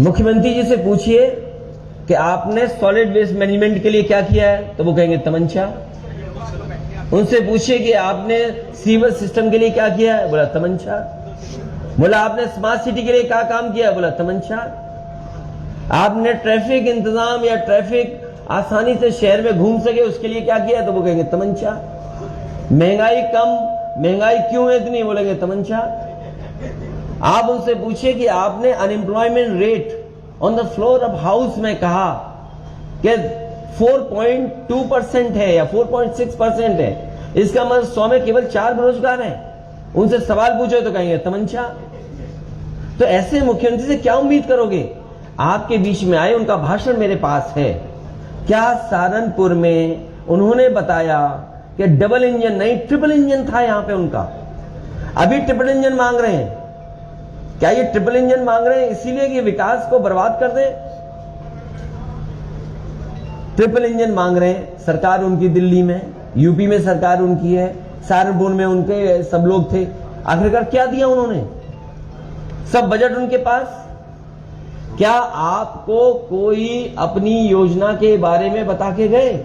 मुख्यमंत्री जी से पूछिए कि आपने सॉलिड वेस्ट मैनेजमेंट के लिए क्या किया है, तो वो कहेंगे तमंचा। उनसे पूछिए कि आपने सीवर सिस्टम के लिए क्या किया है, बोला तमंचा। बोला आपने स्मार्ट सिटी के लिए क्या काम किया है, बोला तमंचा। आपने ट्रैफिक इंतजाम या ट्रैफिक आसानी से शहर में घूम सके उसके लिए क्या किया है, तो वो कहेंगे तमंचा। महंगाई कम, महंगाई क्यों है इतनी, बोलेंगे तमंचा। आप उनसे पूछिए कि आपने unemployment rate on the floor of house में कहा कि 4.2% है या 4.6% है, इसका मतलब 100 में केवल 4 बेरोजगार हैं। उनसे सवाल पूछो तो कहेंगे तमंचा। तो ऐसे मुख्यमंत्री से क्या उम्मीद करोगे। आपके बीच में आए, उनका भाषण मेरे पास है। क्या सहारनपुर में उन्होंने बताया कि डबल इंजन नहीं ट्रिपल इंजन था यहां पे उनका, अभी ट्रिपल इंजन मांग रहे हैं। क्या ये ट्रिपल इंजन मांग रहे हैं इसीलिए कि विकास को बर्बाद कर दे। ट्रिपल इंजन मांग रहे हैं, सरकार उनकी दिल्ली में, यूपी में सरकार उनकी है, सहारनपुर में उनके सब लोग थे। आखिरकार क्या दिया उन्होंने, सब बजट उनके पास। क्या आपको कोई अपनी योजना के बारे में बता के गए।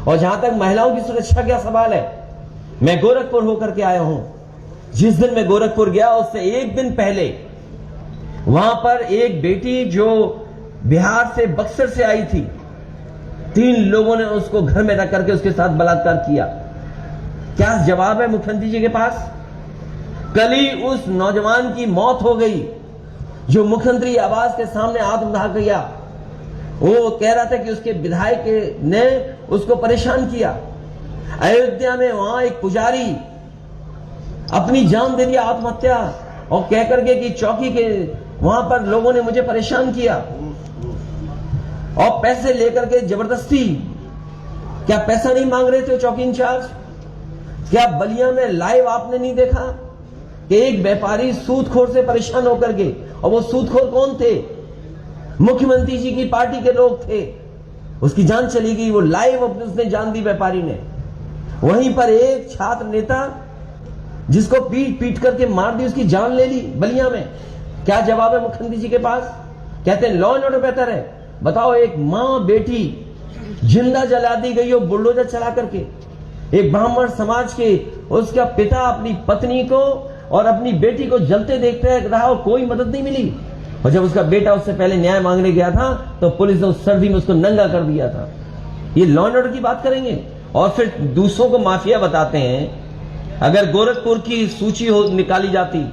और जहां तक महिलाओं की सुरक्षा का सवाल है, मैं गोरखपुर होकर के आया हूं। जिस दिन मैं गोरखपुर गया उससे एक दिन पहले वहां पर एक बेटी जो बिहार से बक्सर से आई थी, 3 लोगों ने उसको घर में रख करके उसके साथ बलात्कार किया। क्या जवाब है मुख्यमंत्री जी के पास। कल ही उस नौजवान की मौत हो गई जो मुख्यमंत्री आवास के सामने आत्मदाह किया। वो कह रहा था कि उसके विधायक ने उसको परेशान किया। अयोध्या में वहां एक पुजारी अपनी जान दे दिया, आत्महत्या, और कह करके कि चौकी के वहां पर लोगों ने मुझे परेशान किया और पैसे लेकर के जबरदस्ती। क्या पैसा नहीं मांग रहे थे चौकी इंचार्ज। क्या बलिया में लाइव आपने नहीं देखा कि एक व्यापारी सूदखोर से परेशान होकर के, और वो सूदखोर कौन थे, मुख्यमंत्री जी की पार्टी के लोग थे, उसकी जान चली गई। वो लाइव उसने जान दी व्यापारी ने। वहीं पर एक छात्र नेता जिसको पीट पीट करके मार दी, उसकी जान ले ली बलिया में। क्या जवाब है मुख्यमंत्री जी के पास। कहते हैं लॉ एंड ऑर्डर बेहतर है। बताओ, एक मां बेटी जिंदा जला दी गई हो बुलडोजर चला करके। एक ब्राह्मण समाज के उसका पिता अपनी पत्नी को और अपनी बेटी को जलते देखते रहा और कोई मदद नहीं मिली। और जब उसका बेटा उससे पहले न्याय मांगने गया था तो पुलिस ने उस सर्दी में उसको नंगा कर दिया था। ये लॉ एंड ऑर्डर की बात करेंगे और फिर दूसरों को माफिया बताते हैं। अगर गोरखपुर की सूची निकाली जाती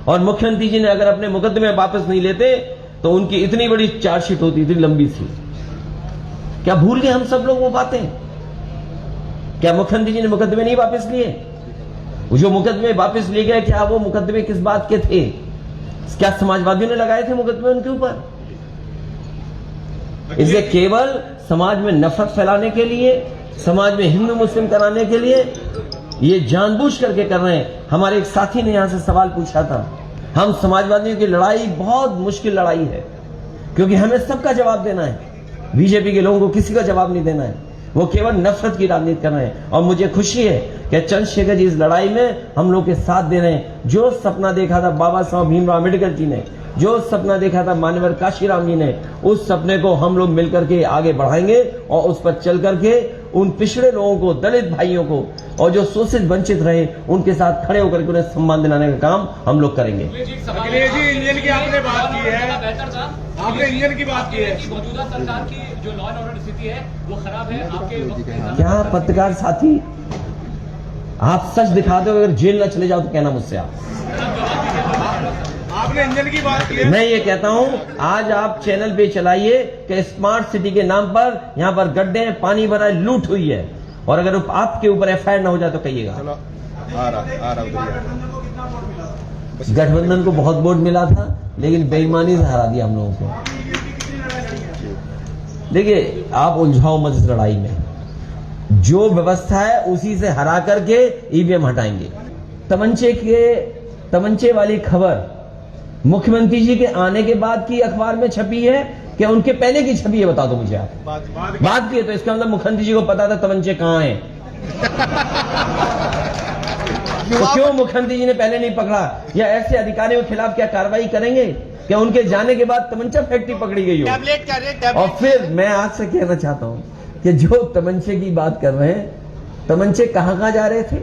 और मुख्यमंत्री जी ने अगर अपने मुकदमे वापस नहीं लेते तो उनकी इतनी बड़ी चार्जशीट होती, इतनी लंबी सी। क्या भूल गए हम सब लोग वो बातें। क्या मुख्यमंत्री जी ने मुकदमे नहीं वापस लिए। जो मुकदमे वापस लिए गए, क्या वो मुकदमे किस बात के थे। क्या समाजवादियों ने लगाए थे मुकदमे उनके ऊपर। इसे केवल समाज में नफरत फैलाने के लिए, समाज में हिंदू मुस्लिम कराने के लिए ये जानबूझ करके कर रहे हैं। हमारे एक साथी ने यहां से सवाल पूछा था। हम समाजवादियों की लड़ाई बहुत मुश्किल लड़ाई है, क्योंकि हमें सबका जवाब देना है। बीजेपी के लोगों को किसी का जवाब नहीं देना है। वो केवल नफरत की राजनीति कर रहे हैं। और मुझे खुशी है कि चंद्रशेखर जी इस लड़ाई में हम लोग के साथ दे रहे हैं। जो सपना देखा था बाबा साहब भीमराव अम्बेडकर जी ने, जो सपना देखा था मान्यवर काशीराम जी ने, उस सपने को हम लोग मिलकर के आगे बढ़ाएंगे और उस पर चल करके उन पिछड़े लोगों को, दलित भाइयों को और जो शोषित वंचित रहे उनके साथ खड़े होकर के उन्हें सम्मान दिलाने का काम हम लोग करेंगे। अखिलेश जी, इंजन की आपने बात की है, आपने इंजन की बात की है। मौजूदा सरकार की जो लॉ एंड ऑर्डर स्थिति है वो खराब है आपके वक्त में। क्या पत्रकार साथी, आप सच दिखा दो, अगर जेल न चले जाओ तो कहना मुझसे। आपने इंजन की बात की है। मैं ये कहता हूं, आज आप चैनल पे चलाइए कि स्मार्ट सिटी के नाम पर यहां पर गड्ढे हैं, पानी भरा है, लूट हुई है, और अगर आपके ऊपर एफआईआर ना हो जाए तो कहिएगा। गठबंधन को बहुत वोट मिला था लेकिन बेईमानी से हरा दिया हम लोगों को। देखिए, आप उलझाओ मत इस लड़ाई में। जो व्यवस्था है उसी से हरा करके ईवीएम हटाएंगे। तमंचे वाली खबर मुख्यमंत्री जी के आने के बाद की अखबार में छपी है कि उनके पहले की छपी है, बता दो मुझे आप। बात की है तो इसका मतलब मुख्यमंत्री जी को पता था तमंचे कहां हैं। तो क्यों मुख्यमंत्री जी ने पहले नहीं पकड़ा, या ऐसे अधिकारियों के खिलाफ क्या कार्रवाई करेंगे कि उनके जाने के बाद तमंचा फैक्ट्री पकड़ी गई हो। टैबलेट क्या रे? और फिर मैं आज से कहना चाहता हूं कि जो तमंचे की बात कर रहे हैं, तमंचे कहां कहां जा रहे थे।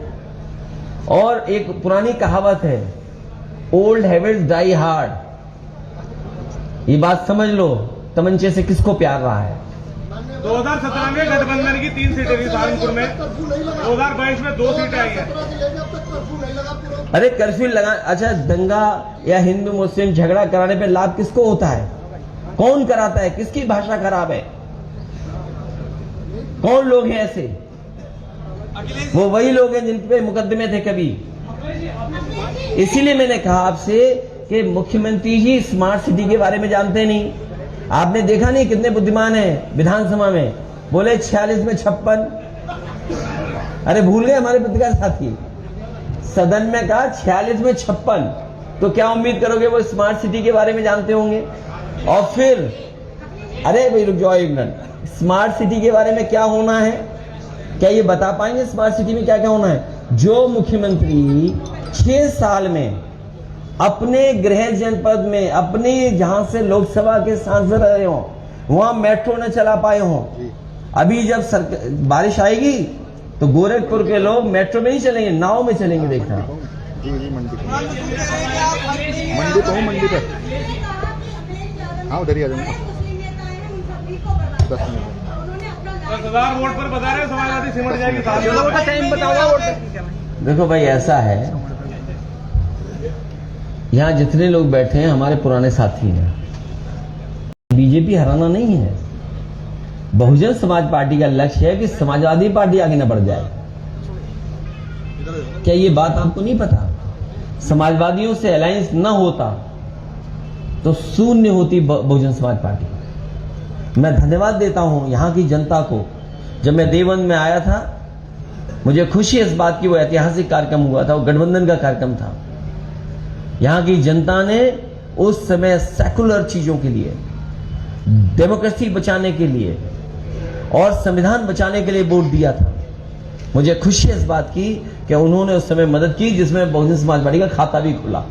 और एक पुरानी कहावत है, ओल्ड हैबिट्स डाई हार्ड। ये बात समझ लो, तमंचे से किसको प्यार रहा है। 2017 में गठबंधन की 3 सीटें थी सहारनपुर में, 2022 में 2 सीटें आई हैं। अरे कर्फ्यू लगा, अच्छा दंगा या हिंदू मुस्लिम झगड़ा कराने पे लाभ किसको होता है? कौन कराता है? किसकी भाषा खराब है? कौन लोग हैं ऐसे? वो वही लोग हैं जिन पे मुकदमे थे कभी। इसीलिए मैंने कहा आपसे कि मुख्यमंत्री जी स्मार्ट सिटी के बारे में जानते नहीं। आपने देखा नहीं कितने बुद्धिमान हैं विधानसभा में, बोले 46 में 56। अरे भूल गए हमारे पत्रकार साथी, सदन में कहा 46 में 56। तो क्या उम्मीद करोगे वो स्मार्ट सिटी के बारे में जानते होंगे? और फिर अरे भाई रुक जाओ एक मिनट, स्मार्ट सिटी के बारे में क्या होना है, क्या ये बता पाएंगे स्मार्ट सिटी में क्या क्या होना है? जो मुख्यमंत्री 6 साल में अपने गृह जनपद में, अपने जहां से लोकसभा के सांसद रहे हो, वहां मेट्रो न चला पाए हो। अभी जब बारिश आएगी तो गोरखपुर के लोग मेट्रो में ही चलेंगे, नाव में चलेंगे। देखना जी मंडी पे हाँ उधर ही आ जाऊंगा 10 मिनट। 10,000 वोट पर बता रहे हैं समाजवादी सिमट जाएगी। टाइम बताओ। देखो भाई ऐसा है, यहां जितने लोग बैठे हैं हमारे पुराने साथी हैं। बीजेपी हराना नहीं है। बहुजन समाज पार्टी का लक्ष्य है कि समाजवादी पार्टी आगे न बढ़ जाए। क्या ये बात आपको नहीं पता? समाजवादियों से अलायंस न होता तो शून्य होती बहुजन समाज पार्टी। मैं धन्यवाद देता हूं यहां की जनता को। जब मैं देवबंद में आया था, मुझे खुशी इस बात की, वो ऐतिहासिक कार्यक्रम हुआ था, वो गठबंधन का कार्यक्रम था। यहां की जनता ने उस समय सेकुलर चीजों के लिए, डेमोक्रेसी बचाने के लिए और संविधान बचाने के लिए वोट दिया था। मुझे खुशी इस बात की कि उन्होंने उस समय मदद की, जिसमें बहुजन समाज पार्टी का खाता भी खुला।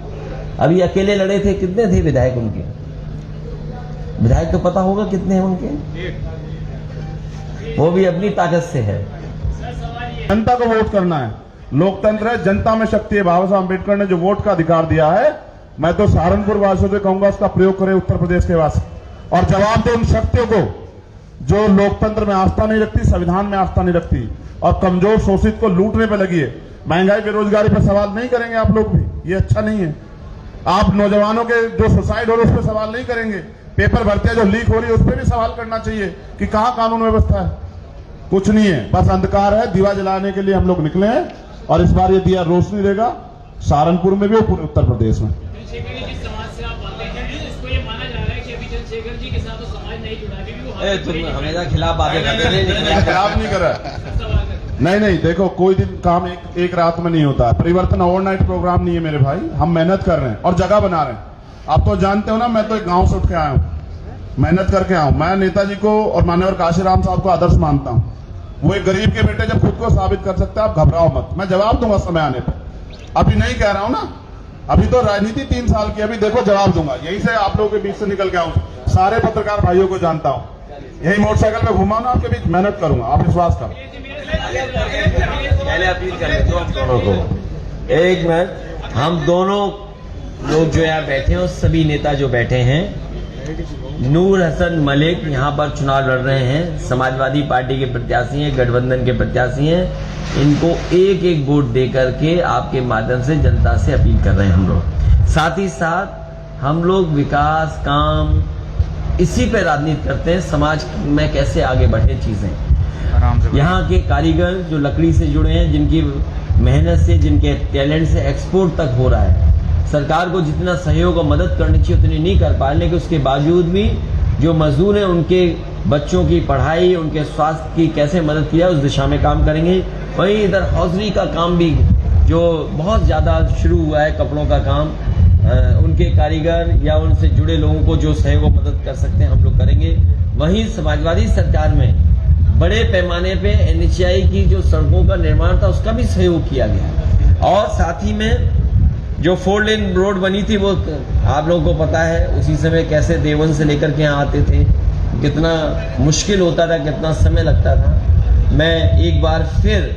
अभी अकेले लड़े थे, कितने थे विधायक उनके? विधायक तो पता होगा कितने हैं उनके, वो भी अपनी ताकत से है। जनता को वोट करना है, लोकतंत्र है, जनता में शक्ति है। बाबा साहब अम्बेडकर ने जो वोट का अधिकार दिया है, मैं तो सहारनपुर वासियों से कहूंगा उसका प्रयोग करें, उत्तर प्रदेश के वासी, और जवाब दे उन शक्तियों को जो लोकतंत्र में आस्था नहीं रखती, संविधान में आस्था नहीं रखती और कमजोर शोषित को लूटने पर लगी है। महंगाई बेरोजगारी पर सवाल नहीं करेंगे आप लोग भी, ये अच्छा नहीं है। आप नौजवानों के जो सुसाइड हो रहे उस पर सवाल नहीं करेंगे। पेपर भर्तियां जो लीक हो रही है उस पर भी सवाल करना चाहिए कि कहां कानून व्यवस्था है। कुछ नहीं है, बस अंधकार है। दिवा जलाने के लिए हम लोग निकले हैं और इस बार ये दिया रोशनी देगा सहारनपुर में भी और पूरे उत्तर प्रदेश में। तुम हमेशा खिलाफ बातें करते हैं, खिलाफ नहीं कर रहा। नहीं देखो, कोई दिन काम एक रात में नहीं होता है। परिवर्तन ओवरनाइट प्रोग्राम नहीं है मेरे भाई। हम मेहनत कर रहे हैं और जगह बना रहे हैं। आप तो जानते हो ना, मैं तो एक गांव से उठ के आया हूं, मेहनत करके आया हूं। मैं नेताजी को और मान्यवर काशीराम साहब को आदर्श मानता हूं। वो एक गरीब के बेटे जब खुद को साबित कर सकते हैं, आप घबराओ मत, मैं जवाब दूंगा समय आने पर। अभी नहीं कह रहा हूं ना, अभी तो राजनीति 3 साल की, अभी देखो जवाब दूंगा। यहीं से आप लोगों के बीच से निकल के आऊं, सारे पत्रकार भाइयों को जानता हूं, यही मोटरसाइकिल पे घुमा ना आपके बीच, मेहनत करूंगा, आप विश्वास करो। पहले अपील कर लेते हो हम दोनों को, एक मिनट। हम दोनों लोग जो यहाँ बैठे हैं, सभी नेता जो बैठे हैं, नूर हसन मलिक यहाँ पर चुनाव लड़ रहे हैं, समाजवादी पार्टी के प्रत्याशी हैं, गठबंधन के प्रत्याशी हैं। इनको एक एक वोट दे करके आपके माध्यम से जनता से अपील कर रहे हैं हम लोग। साथ ही साथ हम लोग विकास काम इसी पे राजनीति करते हैं, समाज में कैसे आगे बढ़े चीजें। यहाँ के कारीगर जो लकड़ी से जुड़े हैं, जिनकी मेहनत से, जिनके टैलेंट से एक्सपोर्ट तक हो रहा है, सरकार को जितना सहयोग और मदद करनी चाहिए उतनी नहीं कर पा रहे, लेकिन उसके बावजूद भी जो मजदूर हैं उनके बच्चों की पढ़ाई, उनके स्वास्थ्य की कैसे मदद किया उस दिशा में काम करेंगे। वहीं इधर हौजरी का काम भी जो बहुत ज़्यादा शुरू हुआ है, कपड़ों का काम, उनके कारीगर या उनसे जुड़े लोगों को जो सहयोग और मदद कर सकते हैं हम लोग करेंगे। वहीं समाजवादी सरकार में बड़े पैमाने पे NHAI की जो सड़कों का निर्माण था उसका भी सहयोग किया गया और साथ ही में जो 4 लेन रोड बनी थी वो आप लोगों को पता है, उसी समय कैसे देवन से लेकर के यहाँ आते थे, कितना मुश्किल होता था, कितना समय लगता था। मैं एक बार फिर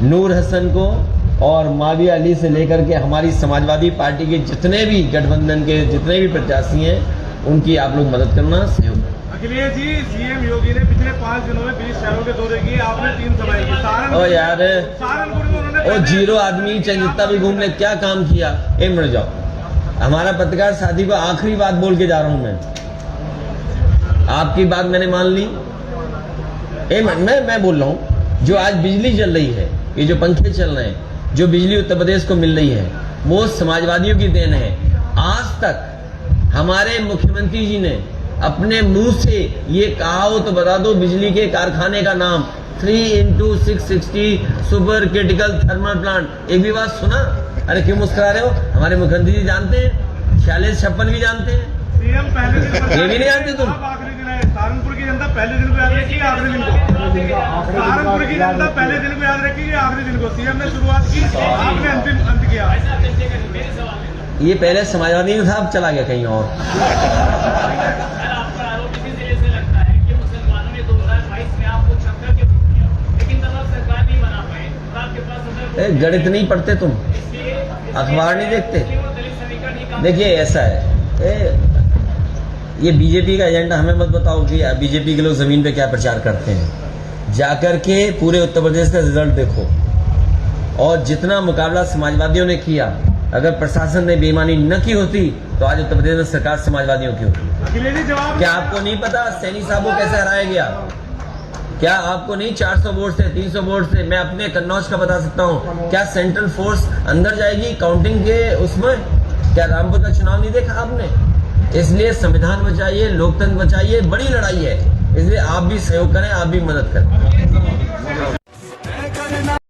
नूर हसन को और माविया अली से लेकर के हमारी समाजवादी पार्टी के जितने भी गठबंधन के जितने भी प्रत्याशी हैं, उनकी आप लोग मदद करना, सहयोग करना। अखिलेश जी, सीएम योगी ने पिछले 5 दिनों में 20 शहरों के दौरे किए, आपने 3 सभाएं की। ओ यार, सहारनपुर में उन्होंने ओ जीरो आदमी चाहे जितना भी घूमने क्या काम किया। एक मिनट जाओ, हमारा पत्रकार साथी को आखिरी बात बोल के जा रहा हूं मैं, आपकी बात मैंने मान ली। मैं बोल रहा हूं, जो आज बिजली चल रही है, ये जो पंखे चल रहे हैं, जो बिजली उत्तर प्रदेश को मिल रही है, वो समाजवादियों की देन है। आज तक हमारे मुख्यमंत्री जी ने अपने मुंह से ये कहा हो तो बता दो, बिजली के कारखाने का नाम 3x660 super critical thermal plant, एक भी बात सुना? अरे क्यों मुस्कुरा रहे हो? हमारे मुख्यमंत्री जी जानते हैं, 4656 भी जानते हैं, सीएम पहले दिन ये भी नहीं जानते तुम? आखिरी दिन है, सहारनपुर की जनता पहले दिन को याद रखिए, आखिरी दिन को। सहारनपुर की जनता पहले दिन को याद रखिए, आखिरी दिन को। सीएम ने शुरुआत की, आपने अंतिम अंत किया। ये पहले समाजवादी में था, अब चला गया कहीं और। आपका आरोप इसी तरह से लगता है कि मुसलमानों ने 2022 में आपको छक्कर के वोट दिया, लेकिन तब आप सरकार नहीं बना पाए, तो आपके पास गणित नहीं पढ़ते तुम, अखबार नहीं देखते? देखिए ऐसा है, ये बीजेपी का एजेंडा हमें मत बताओ कि बीजेपी के लोग जमीन पे क्या प्रचार करते हैं। जाकर के पूरे उत्तर प्रदेश का रिजल्ट देखो, और जितना मुकाबला समाजवादियों ने किया, अगर प्रशासन ने बेईमानी न की होती तो आज उत्तर प्रदेश में सरकार समाजवादियों की होती। अखिलेश जी, जवाब क्या आपको नहीं पता सैनी साहब को कैसे हराया गया? क्या आपको नहीं 400 वोट से, 300 वोट से? मैं अपने कन्नौज का बता सकता हूँ। क्या सेंट्रल फोर्स अंदर जाएगी काउंटिंग के उसमें? क्या रामपुर का चुनाव नहीं देखा आपने? इसलिए संविधान बचाइए, लोकतंत्र बचाइए, बड़ी लड़ाई है, इसलिए आप भी सहयोग करें, आप भी मदद करें।